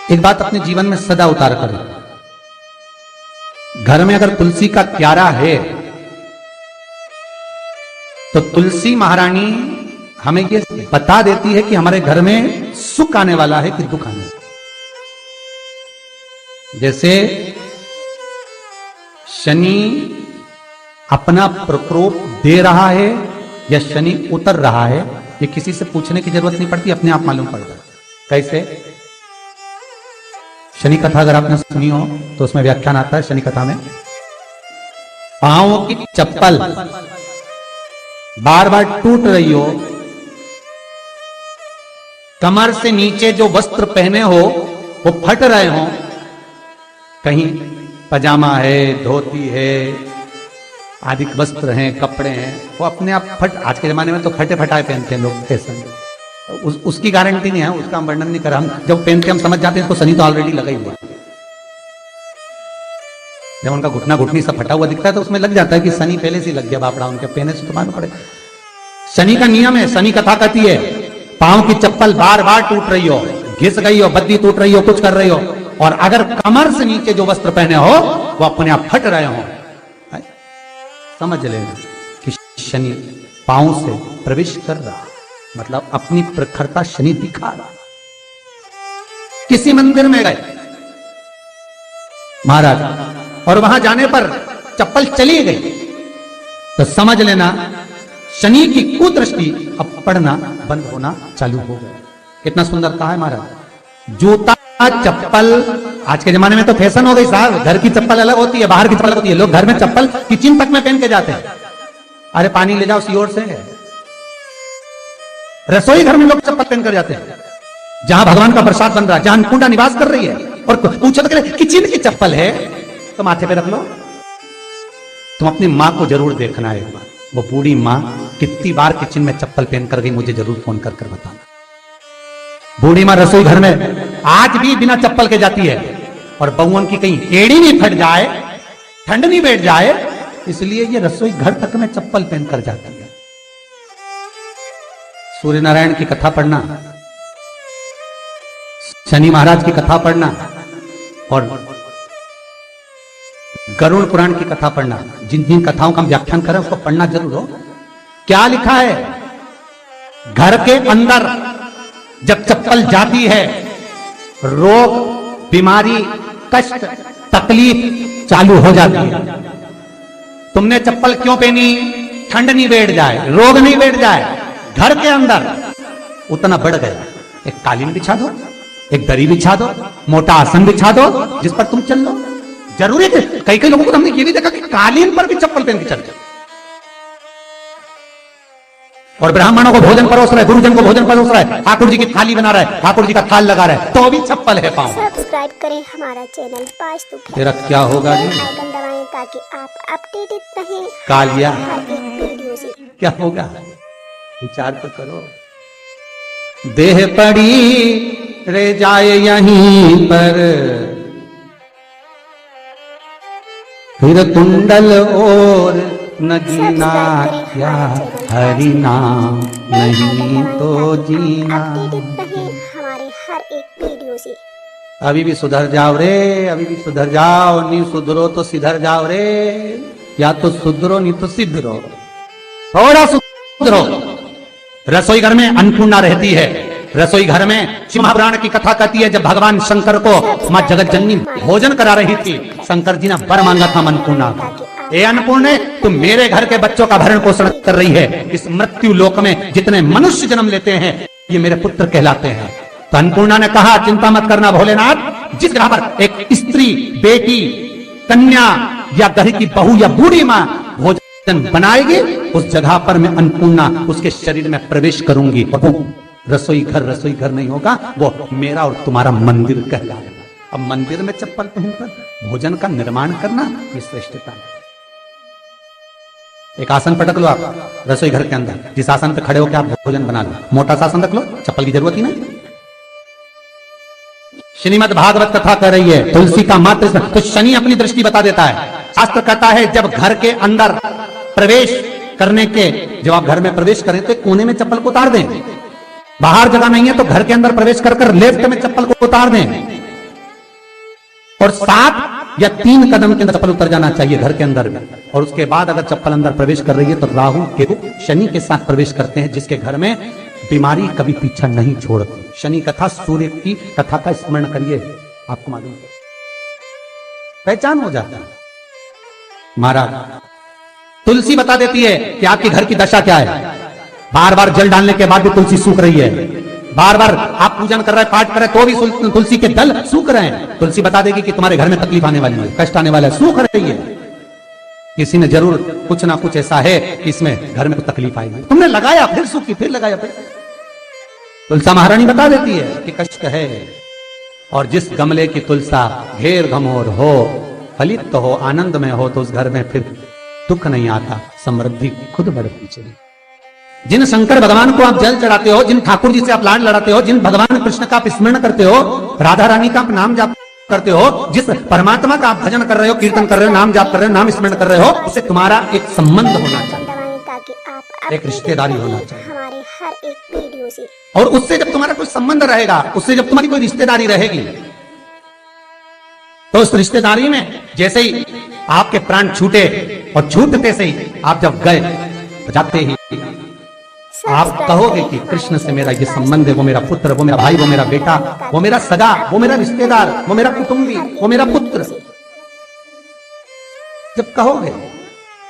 एक बात अपने जीवन में सदा उतार करें। घर में अगर तुलसी का क्यारा है तो तुलसी महारानी हमें ये बता देती है कि हमारे घर में सुख आने वाला है कि दुख आने वाला है। जैसे शनि अपना प्रकोप दे रहा है या शनि उतर रहा है, ये किसी से पूछने की जरूरत नहीं पड़ती, अपने आप मालूम पड़ता है। कैसे? शनि कथा अगर आपने सुनी हो तो उसमें व्याख्यान आता है शनि कथा में, पांव की चप्पल बार बार टूट रही हो, कमर से नीचे जो वस्त्र पहने हो वो फट रहे हो, कहीं पजामा है, धोती है, आदि वस्त्र हैं, कपड़े हैं, वो अपने आप फट, आज के जमाने में तो फटे फटाए पहनते हैं लोग फैशन, उसकी गारंटी नहीं है, उसका हम वर्णन नहीं कर रहा। हम जब पहनते हम समझ जाते हैं इसको शनि तो ऑलरेडी लगा ही हुआ। जब उनका घुटना घुटनी सब फटा हुआ दिखता है तो उसमें लग जाता है कि शनि पहले से लग गया बापड़ा, उनके पहने से तो मालूम पड़े। शनि का नियम है, शनि कथा कहती है पांव की चप्पल बार बार टूट रही हो, घिस गई हो, बद्दी टूट रही हो, कुछ कर रही हो, और अगर कमर से नीचे जो वस्त्र पहने हो वो अपने आप फट रहे हो, समझ लेना कि शनि पांव से प्रवेश कर रहा, मतलब अपनी प्रखरता शनि दिखा रहा। किसी मंदिर में गए महाराज और वहां जाने पर चप्पल चली गई तो समझ लेना शनि की कुदृष्टि अब पड़ना बंद होना चालू हो गया। कितना सुंदर कहा है महाराज। जूता चप्पल आज के जमाने में तो फैशन हो गई साहब, घर की चप्पल अलग होती है, बाहर की चप्पल होती है। लोग घर में चप्पल किचन तक में पहन के जाते हैं। अरे पानी ले जाओ सीओर से। रसोई घर में लोग चप्पल पहन कर जाते हैं, जहां भगवान का प्रसाद बन रहा है, जहां अन्नपूर्णा निवास कर रही है, और पूछो तो किचन की चप्पल है तो माथे पे रख लो। तुम अपनी मां को जरूर देखना है एक बार, वो बूढ़ी मां कितनी बार किचन में चप्पल पहन कर गई, मुझे जरूर फोन कर बताना। बूढ़ी मां रसोई घर में आज भी बिना चप्पल के जाती है, और बहुओं की कहीं एड़ी नहीं फट जाए, ठंड नहीं बैठ जाए, इसलिए ये रसोई घर तक में चप्पल पहन कर जाती है। सूर्य नारायण की कथा पढ़ना, शनि महाराज की कथा पढ़ना और गरुड़ पुराण की कथा पढ़ना, जिन जिन कथाओं का हम व्याख्यान करें उसको पढ़ना जरूर हो। क्या लिखा है? घर के अंदर जब चप्पल जाती है, रोग, बीमारी, कष्ट, तकलीफ चालू हो जाती है। तुमने चप्पल क्यों पहनी? ठंड नहीं बैठ जाए, रोग नहीं बैठ जाए। घर के अंदर उतना बढ़ गया, एक कालीन बिछा दो, एक दरी बिछा दो, मोटा आसन बिछा दो, जिस पर तुम चल लो। जरूरी है, कई कई लोगों को हमने ये भी देखा कि कालीन पर भी चप्पल पहन के चलते, और ब्राह्मणों को भोजन परोस रहा है, गुरुजन को भोजन परोस रहा है, ठाकुर जी की थाली बना रहा है, ठाकुर जी का थाल लगा रहा है, तो भी चप्पल है पांव। सब्सक्राइब करें हमारा चैनल पास्तु। तेरा क्या होगा जी? आइकन दबाएं ताकि आप अपडेटेड रहें कालिया। हर एक वीडियो से। क्या होगा विचार तो करो। देह पड़ी रे जाए यहीं पर, फिर कुंडल और नगीना क्या हरि नाम नहीं तो जीना। हमारे हर एक वीडियो से। अभी भी सुधर जाओ रे, अभी भी सुधर जाओ, नहीं सुधरो तो सिधर जाओ रे, या तो सुधरो नहीं तो सिधरो, थोड़ा सुधरो। रसोई घर में अन्नपूर्णा रहती है। रसोई घर में शिव महापुराण की कथा कहती है, जब भगवान शंकर को मां जगत जननी भोजन करा रही थी, शंकर जी ने वर मांगा था अन्नपूर्णा का। ए अन्नपूर्णे, तुम मेरे घर के बच्चों का भरण पोषण कर रही है। इस मृत्यु लोक में जितने मनुष्य जन्म लेते हैं ये मेरे पुत्र कहलाते हैं। तो अन्नपूर्णा ने कहा, चिंता मत करना भोलेनाथ, जिस ग्रह पर एक स्त्री, बेटी, कन्या या घर की बहू या बूढ़ी मां भोजन बनाएगी, उस जगह पर मैं अन्नपूर्णा उसके शरीर में प्रवेश करूंगी। रसोई घर नहीं होगा, वो मेरा और तुम्हारा मंदिर कहलाएगा। अब मंदिर में चप्पल पहनकर भोजन का निर्माण करना ये श्रेष्ठता है। एक आसन पटक लो आप रसोई घर के अंदर, जिस आसन पे खड़े होकर आप भोजन बना लो, मोटा सा आसन रख लो, चप्पल की जरूरत ही नहीं। श्रीमद् भागवत कथा कर रही है, तुलसी का मात्र तो शनि अपनी दृष्टि बता देता है। शास्त्र कहता है जब घर के अंदर प्रवेश करने के, जब आप घर में प्रवेश करें तो कोने में चप्पल को उतार दें। बाहर जगह नहीं है तो घर के अंदर प्रवेश कर लेफ्ट में चप्पल को उतार दें। और 7 या 3 कदम के अंदर चप्पल उतर जाना चाहिए घर के अंदर में। और उसके बाद अगर चप्पल अंदर प्रवेश कर रही है तो राहु केतु शनि के साथ प्रवेश करते हैं, जिसके घर में बीमारी कभी पीछा नहीं छोड़ती। शनि कथा सूर्य की कथा का स्मरण करिए, आपको मालूम पहचान हो जाता है। महाराज तुलसी बता देती है कि आपके घर की दशा क्या है। बार बार जल डालने के बाद भी तुलसी सूख रही है, बार बार आप पूजन कर रहे हैं, पाठ कर रहे हैं, तो भी तुलसी के दल सूख रहे हैं। तुलसी बता देगी कि तुम्हारे घर में तकलीफ आने वाली है, कष्ट आने वाला है, सूख रही है। किसी ने जरूर कुछ ना कुछ ऐसा है कि इसमें घर में कुछ तकलीफ आएगी, तुमने लगाया फिर सूखी, फिर लगाया फिर। तुलसा महारानी बता देती है कि कष्ट है। और जिस गमले की तुलसा घेर घमोर हो, फलित हो, आनंद में हो, तो उस घर में फिर दुख नहीं आता, समृद्धि खुद बढ़ती चली। जिन शंकर भगवान को आप जल चढ़ाते हो, जिन ठाकुर जी से आप लाड लड़ाते हो, जिन भगवान कृष्ण का आप स्मरण करते हो, राधा रानी का आप नाम जाप करते हो, जिस परमात्मा का आप भजन कर रहे हो, कीर्तन कर रहे हो, नाम जाप कर रहे हो, नाम स्मरण कर रहे हो, उससे तुम्हारा एक संबंध होना चाहिए, ताकि आप एक रिश्तेदारी होना चाहिए। हमारे हर एक वीडियो से और उससे जब तुम्हारा कोई संबंध रहेगा, उससे जब तुम्हारी कोई रिश्तेदारी रहेगी, तो उस रिश्तेदारी में जैसे ही आपके प्राण छूटे और छूटते से ही आप जब गए, तो जाते ही आप कहोगे कि कृष्ण से मेरा ये संबंध है, वो मेरा पुत्र, वो मेरा भाई, वो मेरा बेटा, वो मेरा सगा, वो मेरा रिश्तेदार, वो मेरा कुटुंबी, वो मेरा पुत्र। जब कहोगे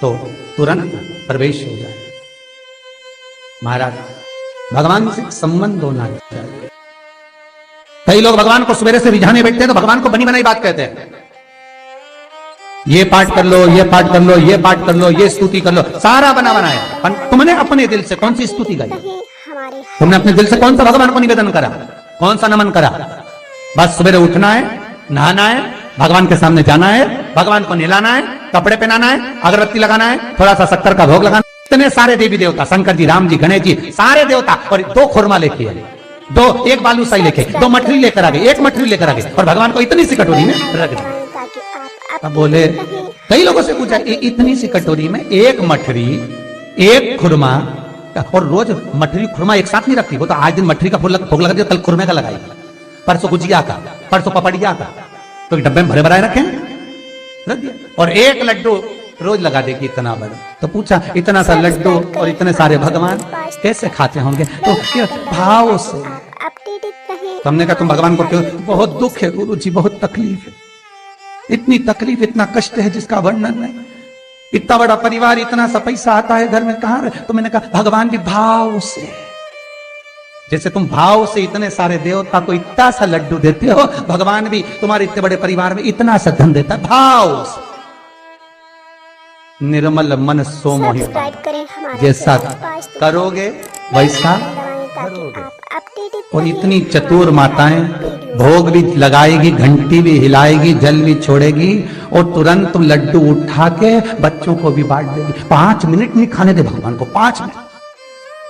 तो तुरंत प्रवेश हो जाए। महाराज भगवान से संबंध होना चाहिए। कई लोग भगवान को सवेरे से रिझाने बैठते हैं तो भगवान को बनी बनाई बात कहते हैं, ये पाठ कर लो, ये पाठ कर लो, ये पाठ कर लो, ये स्तुति कर लो, सारा बना बनाया। तुमने अपने दिल से कौन सी स्तुति गाई? तुमने अपने दिल से कौन सा भगवान को निवेदन करा, कौन सा नमन करा? बस सवेरे उठना है, नहाना है, भगवान के सामने जाना है, भगवान को नहलाना है, कपड़े पहनाना है, अगरबत्ती लगाना है, थोड़ा सा शक्कर का भोग लगाना। इतने सारे देवी देवता, शंकर जी, राम जी, गणेश जी, सारे देवता, और 2 खुरमा लेके आए, 1 बालूशाही लेके, 2 मठरी लेकर आ गए, 1 मठरी लेकर आ गए, और भगवान को इतनी सी कटोरी में रख दिया। अब बोले, कई लोगों से पूछा, इतनी सी कटोरी में 1 मठरी, 1 खुरमा, और रोज मठरी खुरमा एक साथ नहीं रखती, वो तो आज दिन मठरी का भोग लगा दिया, कल खुरमे का लगाएगी, परसों गुजिया का, परसों पपड़िया का, तो डब्बे में भरे भराए रखे रख दिया। और 1 लड्डू रोज लगा देगी, इतना बड़ा। तो पूछा, इतना सा लड्डू और इतने सारे भगवान कैसे खाते होंगे? तो भाव से। तो हमने कहा, तुम भगवान को क्यों? बहुत दुख है गुरु जी, बहुत तकलीफ है, इतनी तकलीफ, इतना कष्ट है जिसका वर्णन नहीं। इतना बड़ा परिवार, इतना सा पैसा आता है घर में, कहां? तो मैंने कहा, भगवान भी भाव से। जैसे तुम भाव से इतने सारे देवता को इतना सा लड्डू देते हो, भगवान भी तुम्हारे इतने बड़े परिवार में इतना सा धन देता है, भाव से। निर्मल मन सो मोहि, जैसा करोगे वैसा करोगे। और इतनी चतुर माताएं, भोग भी लगाएगी, घंटी भी हिलाएगी, जल भी छोड़ेगी, और तुरंत लड्डू उठा के बच्चों को भी बांट देगी। 5 मिनट नहीं खाने दे भगवान को, 5 मिनट।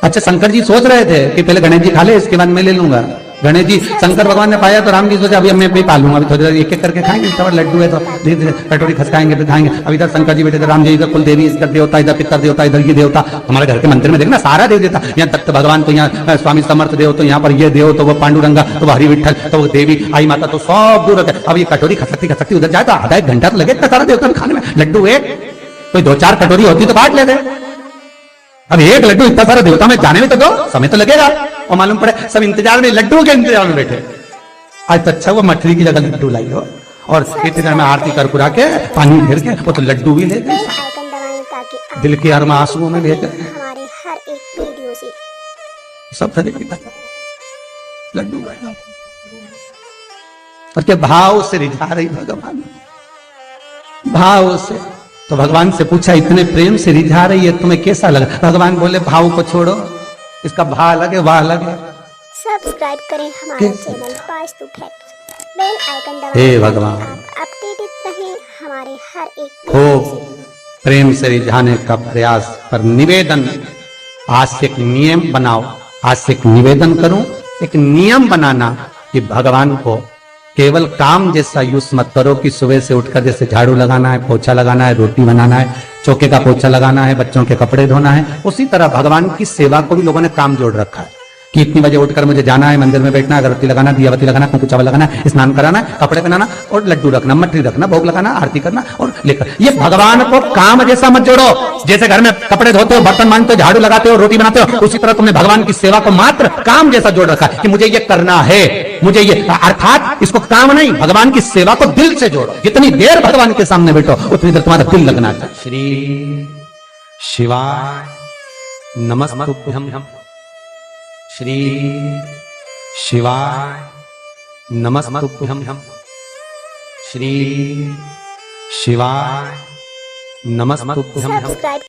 अच्छा, शंकर जी सोच रहे थे कि पहले गणेश जी खा ले, इसके बाद मैं ले लूंगा। गणेश जी, शंकर भगवान ने पाया तो राम जी सोचा, अभी मैं भी पालूंगा, अभी थोड़ी देर एक एक करके खाएंगे, इतना बड़ा लड्डू है तो धीरे धीरे कटोरी खसकाएंगे, फिर खाएंगे। अब इधर शंकर जी बैठे थे, राम जी इधर कुल देवी, इधर देवता, इधर पितर देवता, इधर ये देवता। हमारे घर के मंदिर में देखना सारा देव देवता, यहाँ दत्त भगवान तो यहाँ स्वामी समर्थ देव, तो यहाँ पर ये देव, तो वो पांडुरंगा, तो वो हरि विठल, तो वो देवी आई माता, तो सब दूर रहते। अब ये कटोरी खसकती खसकती उधर जाए तो आधा 1 घंटा तो लगे इतना सारा देवता खाने में। लड्डू एक, कोई 2-4 कटोरी होती तो बांट लेते। अब 1 लड्डू इतना सारा देवता में जाने में तो 2 समय तो लगेगा, और मालूम पड़े सब इंतजार में, लड्डू के इंतजार में बैठे। आज तो अच्छा वो मठरी की जगह लड्डू लाई हो, और इतने देर में आरती कर कुरा के, पानी घेर के, वो तो लड्डू भी ले गए, दिल के अरमा आंसुओं में ले गए। हमारे हर एक वीडियो से सब तरह की लड्डू और के भाव से रिझा रही भगवान, भाव से। तो भगवान से पूछा, इतने प्रेम से रिझा रही है, तुम्हें कैसा लगा? भगवान बोले, भाव को छोड़ो, इसका भाव अलग है, वाह अलग है। सब्सक्राइब करें हमारा चैनल पास्तु फैक्ट्स, बेल आइकन दबाएं। हे भगवान, अपडेटेड रहें हमारे हर एक खूब प्रेम से रिझाने का प्रयास पर निवेदन। आज से एक नियम बनाओ, आज से एक निवेदन करूं, एक नियम बनाना कि भगवान को केवल काम जैसा यूज मत करो कि सुबह से उठकर जैसे झाड़ू लगाना है, पोछा लगाना है, रोटी बनाना है, चौके का पोछा लगाना है, बच्चों के कपड़े धोना है, उसी तरह भगवान की सेवा को भी लोगों ने काम जोड़ रखा है कि इतनी बजे उठकर मुझे जाना है, मंदिर में बैठना, अगरबत्ती लगाना, दियाबत्ती लगाना, कुंकू चावल लगाना, स्नान कराना, कपड़े पहनाना और लड्डू रखना, मटरी रखना, भोग लगाना, आरती करना और लेकर। ये भगवान को काम जैसा मत जोड़ो। जैसे घर में कपड़े धोते हो, बर्तन मांजते हो, झाड़ू लगाते हो, रोटी बनाते हो, उसी तरह तुमने भगवान की सेवा को मात्र काम जैसा जोड़ रखा है कि मुझे ये करना है, मुझे ये, अर्थात इसको काम नहीं, भगवान की सेवा को दिल से जोड़ो। जितनी देर भगवान के सामने बैठो उतनी देर तुम्हारा दिल लगना चाहिए। श्री शिवाय नमस्तुभ्यं, श्री शिवाय नमस्तुभ्यं, श्री शिवाय नमस्तुभ्यं। सब्सक्राइब